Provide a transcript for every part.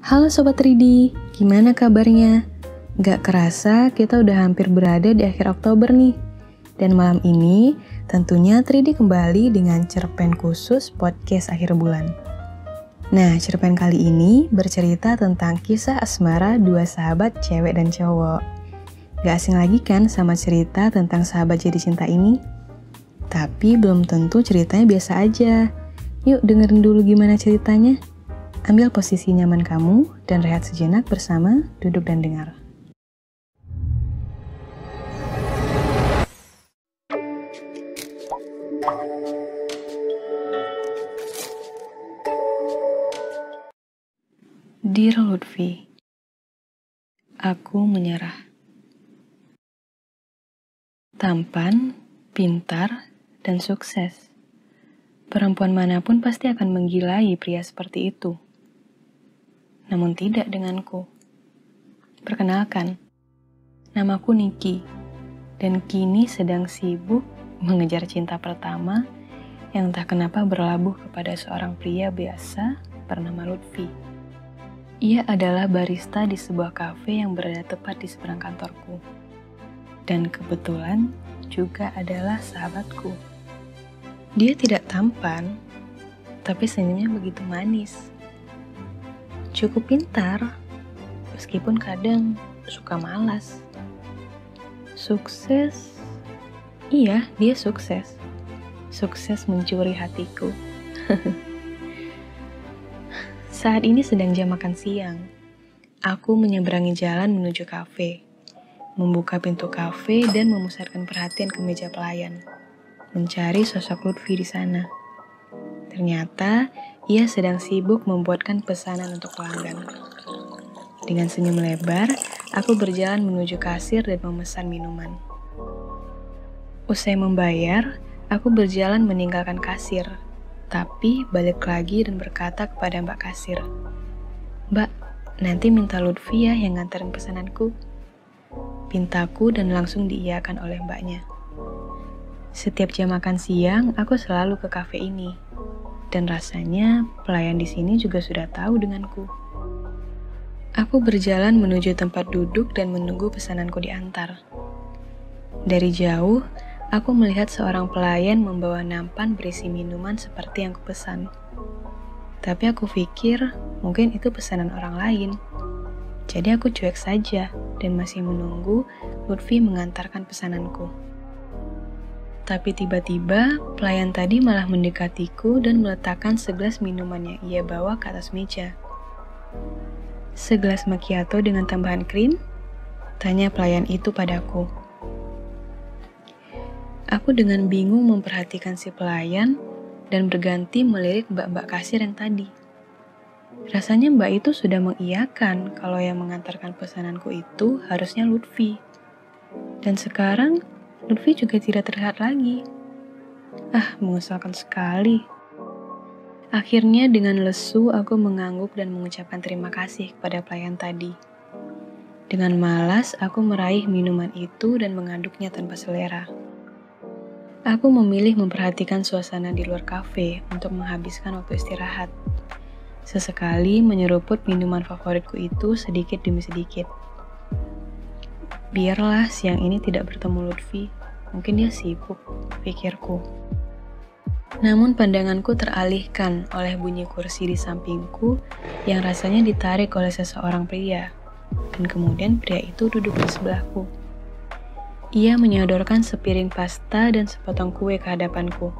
Halo Sobat 3D, gimana kabarnya? Gak kerasa kita udah hampir berada di akhir Oktober nih. Dan malam ini tentunya 3D kembali dengan cerpen khusus podcast akhir bulan. Nah, cerpen kali ini bercerita tentang kisah asmara dua sahabat cewek dan cowok. Gak asing lagi kan sama cerita tentang sahabat jadi cinta ini? Tapi belum tentu ceritanya biasa aja. Yuk dengerin dulu gimana ceritanya. Ambil posisi nyaman kamu dan rehat sejenak bersama Duduk dan Dengar. Dear Lutfi, aku menyerah. Tampan, pintar, dan sukses. Perempuan manapun pasti akan menggilai pria seperti itu. Namun tidak denganku. Perkenalkan, namaku Niki, dan kini sedang sibuk mengejar cinta pertama yang entah kenapa berlabuh kepada seorang pria biasa bernama Lutfi. Ia adalah barista di sebuah kafe yang berada tepat di seberang kantorku. Dan kebetulan juga adalah sahabatku. Dia tidak tampan, tapi senyumnya begitu manis. Cukup pintar, meskipun kadang suka malas. Sukses, iya dia sukses. Sukses mencuri hatiku. Saat ini sedang jam makan siang. Aku menyeberangi jalan menuju kafe, membuka pintu kafe dan memusatkan perhatian ke meja pelayan, mencari sosok Lutfi di sana. Ternyata ia sedang sibuk membuatkan pesanan untuk pelanggan. Dengan senyum lebar, aku berjalan menuju kasir dan memesan minuman. Usai membayar, aku berjalan meninggalkan kasir, tapi balik lagi dan berkata kepada Mbak kasir, "Mbak, nanti minta Lutfi ya yang nganterin pesananku." Pintaku dan langsung diiyakan oleh mbaknya. Setiap jam makan siang, aku selalu ke kafe ini. Dan rasanya pelayan di sini juga sudah tahu denganku. Aku berjalan menuju tempat duduk dan menunggu pesananku diantar. Dari jauh, aku melihat seorang pelayan membawa nampan berisi minuman seperti yang kupesan. Tapi aku pikir mungkin itu pesanan orang lain. Jadi aku cuek saja dan masih menunggu Lutfi mengantarkan pesananku. Tapi tiba-tiba, pelayan tadi malah mendekatiku dan meletakkan segelas minuman yang ia bawa ke atas meja. "Segelas macchiato dengan tambahan krim?" tanya pelayan itu padaku. Aku dengan bingung memperhatikan si pelayan dan berganti melirik mbak-mbak kasir yang tadi. Rasanya mbak itu sudah mengiyakan kalau yang mengantarkan pesananku itu harusnya Lutfi. Dan sekarang Lutfi juga tidak terlihat lagi. Mengesalkan sekali. Akhirnya dengan lesu aku mengangguk dan mengucapkan terima kasih kepada pelayan tadi. Dengan malas aku meraih minuman itu dan mengaduknya tanpa selera. Aku memilih memperhatikan suasana di luar kafe untuk menghabiskan waktu istirahat. Sesekali menyeruput minuman favoritku itu sedikit demi sedikit. Biarlah siang ini tidak bertemu Lutfi, mungkin dia sibuk, pikirku. Namun pandanganku teralihkan oleh bunyi kursi di sampingku yang rasanya ditarik oleh seseorang pria, dan kemudian pria itu duduk di sebelahku. Ia menyodorkan sepiring pasta dan sepotong kue ke hadapanku.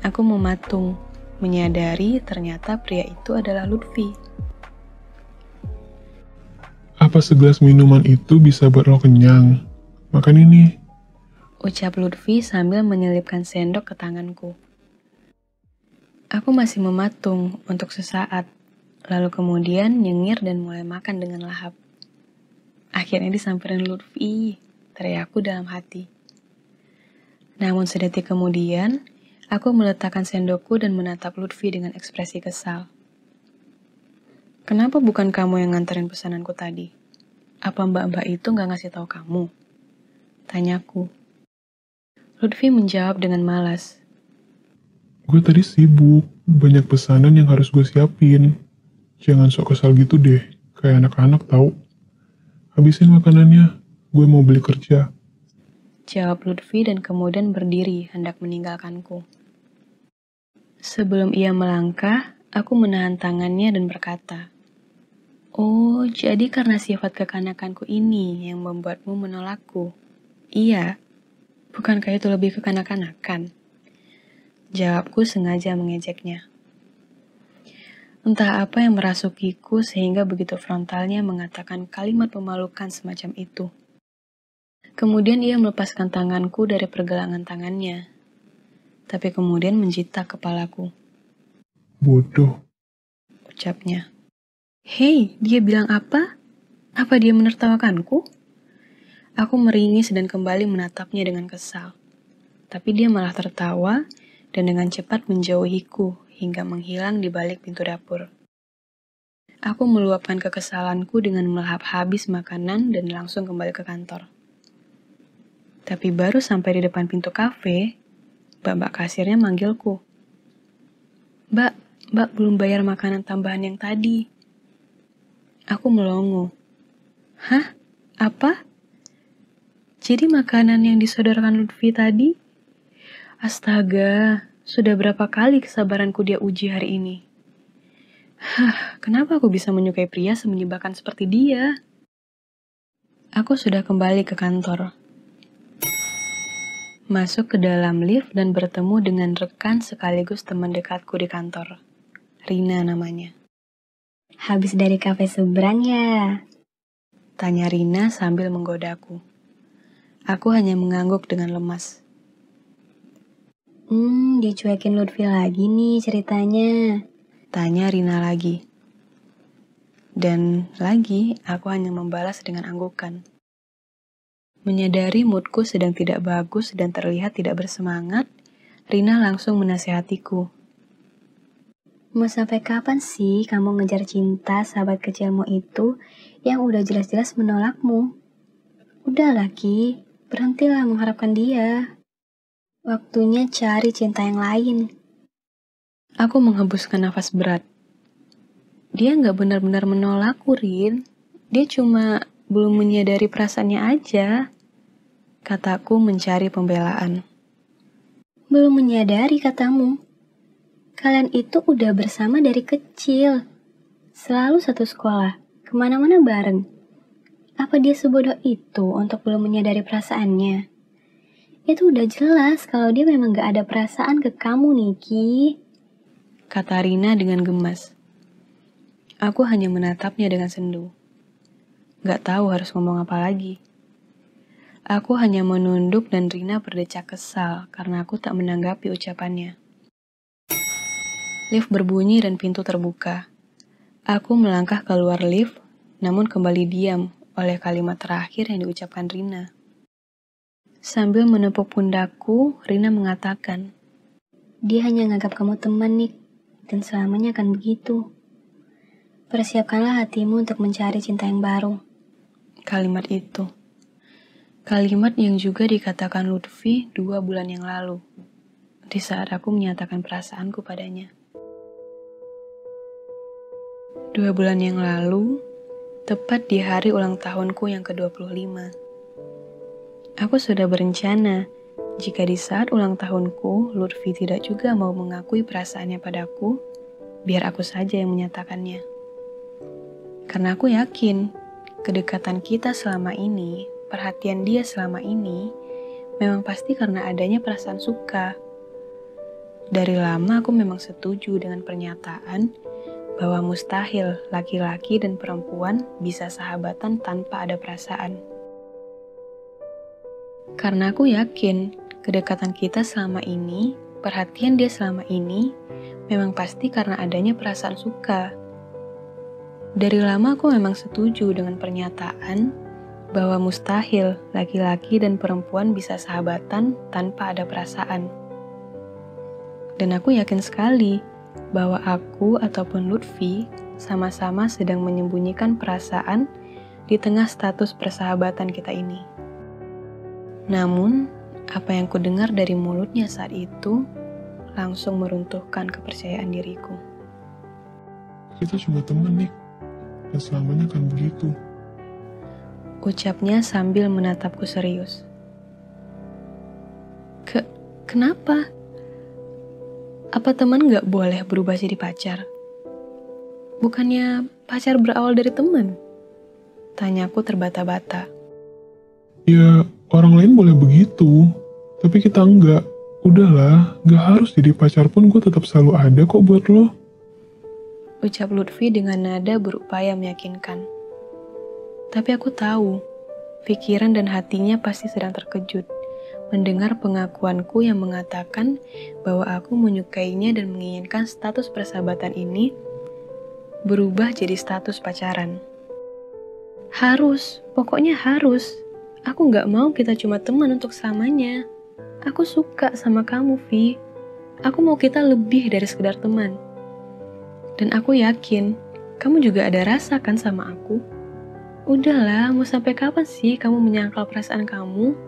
Aku mematung, menyadari ternyata pria itu adalah Lutfi. "Apa segelas minuman itu bisa buat lo kenyang? Makan ini," ucap Lutfi sambil menyelipkan sendok ke tanganku. Aku masih mematung untuk sesaat, lalu kemudian nyengir dan mulai makan dengan lahap. Akhirnya disamperin Lutfi, teriakku dalam hati. Namun sedetik kemudian, aku meletakkan sendokku dan menatap Lutfi dengan ekspresi kesal. "Kenapa bukan kamu yang nganterin pesananku tadi? Apa mbak-mbak itu gak ngasih tahu kamu?" tanyaku. Lutfi menjawab dengan malas. "Gue tadi sibuk, banyak pesanan yang harus gue siapin." Jangan sok kesal gitu deh, kayak anak-anak tahu. Habisin makanannya, gue mau beli kerja. Jawab Lutfi dan kemudian berdiri hendak meninggalkanku. Sebelum ia melangkah, aku menahan tangannya dan berkata, "Oh, jadi karena sifat kekanakanku ini yang membuatmu menolakku?" "Iya, bukankah itu lebih kekanak-kanakan?" Jawabku sengaja mengejeknya. Entah apa yang merasukiku sehingga begitu frontalnya mengatakan kalimat memalukan semacam itu. Kemudian ia melepaskan tanganku dari pergelangan tangannya, tapi kemudian menjitak kepalaku. Bodoh. Ucapnya. "Hei, dia bilang apa? Apa dia menertawakanku?" Aku meringis dan kembali menatapnya dengan kesal. Tapi dia malah tertawa dan dengan cepat menjauhiku hingga menghilang di balik pintu dapur. Aku meluapkan kekesalanku dengan melahap habis makanan dan langsung kembali ke kantor. Tapi baru sampai di depan pintu kafe, mbak kasirnya manggilku. Mbak belum bayar makanan tambahan yang tadi." Aku melongo. "Hah? Apa? Jadi makanan yang disodorkan Lutfi tadi? Astaga, sudah berapa kali kesabaranku dia uji hari ini. Kenapa aku bisa menyukai pria semenyebalkan seperti dia?" Aku sudah kembali ke kantor. Masuk ke dalam lift dan bertemu dengan rekan sekaligus teman dekatku di kantor. Rina namanya. "Habis dari kafe seberang ya?" Tanya Rina sambil menggodaku. Aku hanya mengangguk dengan lemas. Dicuekin Lutfi lagi nih ceritanya." Tanya Rina lagi. Dan lagi aku hanya membalas dengan anggukan. Menyadari moodku sedang tidak bagus dan terlihat tidak bersemangat, Rina langsung menasehatiku. "Mau sampai kapan sih kamu ngejar cinta sahabat kecilmu itu yang udah jelas-jelas menolakmu? Udahlah Ki, berhentilah mengharapkan dia. Waktunya cari cinta yang lain." Aku menghembuskan nafas berat. Dia nggak benar-benar menolakku, Rin. Dia cuma belum menyadari perasaannya aja. Kataku mencari pembelaan. "Belum menyadari katamu. Kalian itu udah bersama dari kecil. Selalu satu sekolah, kemana-mana bareng. Apa dia sebodoh itu untuk belum menyadari perasaannya? Itu udah jelas kalau dia memang gak ada perasaan ke kamu, Niki." Kata Rina dengan gemas. Aku hanya menatapnya dengan sendu. Gak tahu harus ngomong apa lagi. Aku hanya menunduk dan Rina berdecak kesal karena aku tak menanggapi ucapannya. Lift berbunyi dan pintu terbuka. Aku melangkah keluar lift, namun kembali diam oleh kalimat terakhir yang diucapkan Rina. Sambil menepuk pundakku, Rina mengatakan, "Dia hanya nganggap kamu teman, Nik, dan selamanya akan begitu. Persiapkanlah hatimu untuk mencari cinta yang baru." Kalimat itu. Kalimat yang juga dikatakan Lutfi 2 bulan yang lalu, di saat aku menyatakan perasaanku padanya. 2 bulan yang lalu, tepat di hari ulang tahunku yang ke-25. Aku sudah berencana, jika di saat ulang tahunku, Lutfi tidak juga mau mengakui perasaannya padaku, biar aku saja yang menyatakannya. Karena aku yakin, kedekatan kita selama ini, perhatian dia selama ini, memang pasti karena adanya perasaan suka. Dari lama aku memang setuju dengan pernyataan bahwa mustahil laki-laki dan perempuan bisa sahabatan tanpa ada perasaan. Karena aku yakin kedekatan kita selama ini, perhatian dia selama ini, memang pasti karena adanya perasaan suka. Dari lama aku memang setuju dengan pernyataan bahwa mustahil laki-laki dan perempuan bisa sahabatan tanpa ada perasaan. Dan aku yakin sekali bahwa aku ataupun Lutfi sama-sama sedang menyembunyikan perasaan di tengah status persahabatan kita ini. Namun, apa yang kudengar dari mulutnya saat itu langsung meruntuhkan kepercayaan diriku. Kita cuma temen, Nick. Dan selamanya kan begitu. Ucapnya sambil menatapku serius. Kenapa? Apa teman gak boleh berubah jadi pacar? Bukannya pacar berawal dari teman? Tanyaku terbata-bata. Ya, orang lain boleh begitu. Tapi kita enggak. Udahlah, gak harus jadi pacar pun gue tetap selalu ada kok buat lo. Ucap Lutfi dengan nada berupaya meyakinkan. Tapi aku tahu, pikiran dan hatinya pasti sedang terkejut mendengar pengakuanku yang mengatakan bahwa aku menyukainya dan menginginkan status persahabatan ini berubah jadi status pacaran. Harus, pokoknya harus. Aku gak mau kita cuma teman untuk selamanya. Aku suka sama kamu, Vi. Aku mau kita lebih dari sekedar teman. Dan aku yakin, kamu juga ada rasa kan sama aku? Udahlah, mau sampai kapan sih kamu menyangkal perasaan kamu?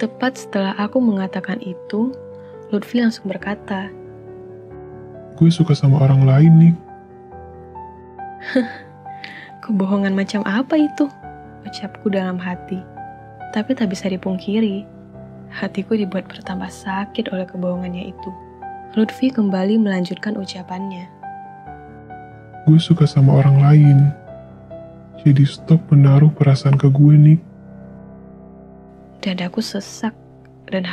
Tepat setelah aku mengatakan itu, Lutfi langsung berkata, Gue suka sama orang lain, Nick. Kebohongan macam apa itu? Ucapku dalam hati. Tapi tak bisa dipungkiri, hatiku dibuat bertambah sakit oleh kebohongannya itu. Lutfi kembali melanjutkan ucapannya. Gue suka sama orang lain. Jadi stop menaruh perasaan ke gue, Nick. Dadaku sesak dan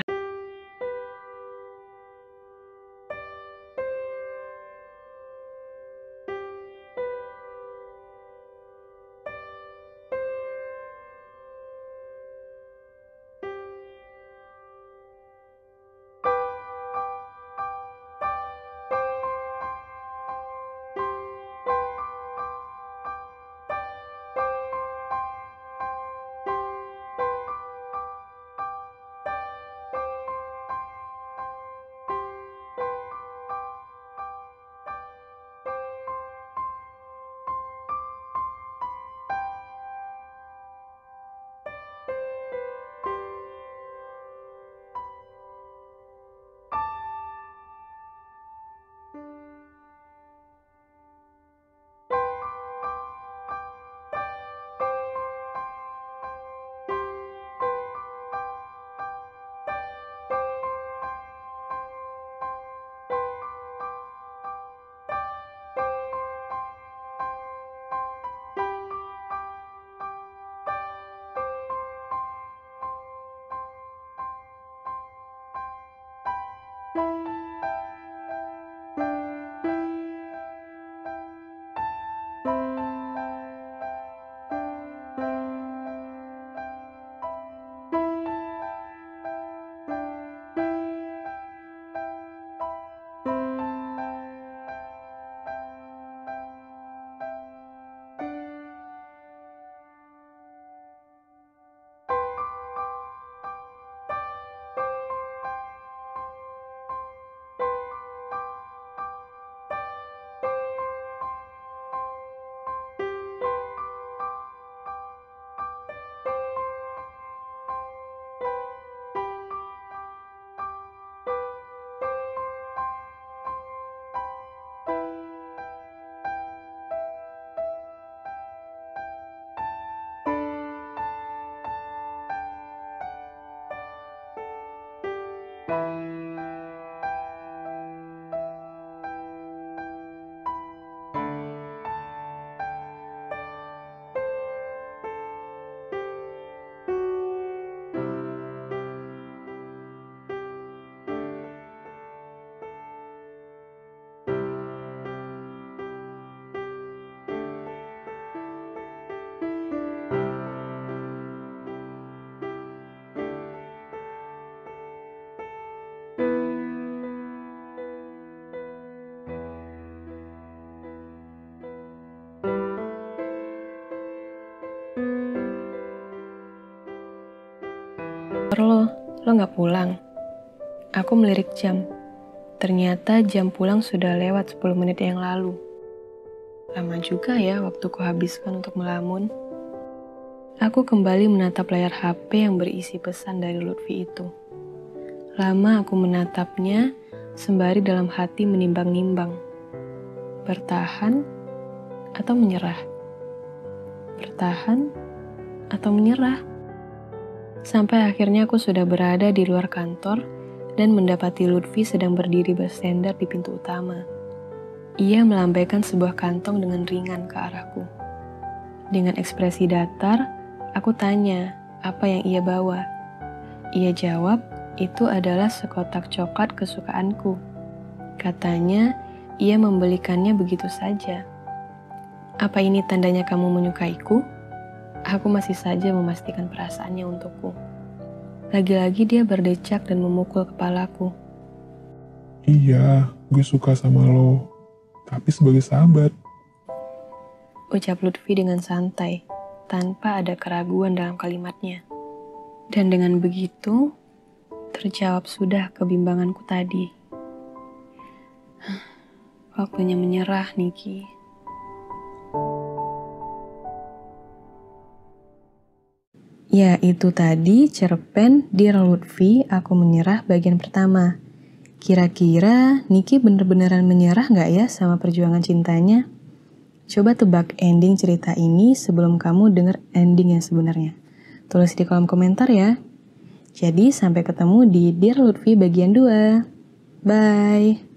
lo gak pulang. Aku melirik jam. Ternyata jam pulang sudah lewat 10 menit yang lalu. Lama juga ya waktu kuhabiskan untuk melamun. Aku kembali menatap layar HP yang berisi pesan dari Lutfi itu. Lama aku menatapnya, sembari dalam hati menimbang-nimbang. Bertahan atau menyerah? Bertahan atau menyerah? Sampai akhirnya aku sudah berada di luar kantor dan mendapati Lutfi sedang berdiri bersender di pintu utama. Ia melambaikan sebuah kantong dengan ringan ke arahku. Dengan ekspresi datar, aku tanya apa yang ia bawa. Ia jawab, itu adalah sekotak coklat kesukaanku. Katanya, ia membelikannya begitu saja. Apa ini tandanya kamu menyukaiku? Aku masih saja memastikan perasaannya untukku. Lagi-lagi dia berdecak dan memukul kepalaku. Iya, gue suka sama lo. Tapi sebagai sahabat. Ucap Lutfi dengan santai, tanpa ada keraguan dalam kalimatnya. Dan dengan begitu, terjawab sudah kebimbanganku tadi. Waktunya menyerah, Niki. Ya, itu tadi cerpen Dear Lutfi, Aku Menyerah bagian pertama. Kira-kira Niki bener-beneran menyerah nggak ya sama perjuangan cintanya? Coba tebak ending cerita ini sebelum kamu denger ending yang sebenarnya. Tulis di kolom komentar ya. Jadi sampai ketemu di Dear Lutfi bagian 2. Bye!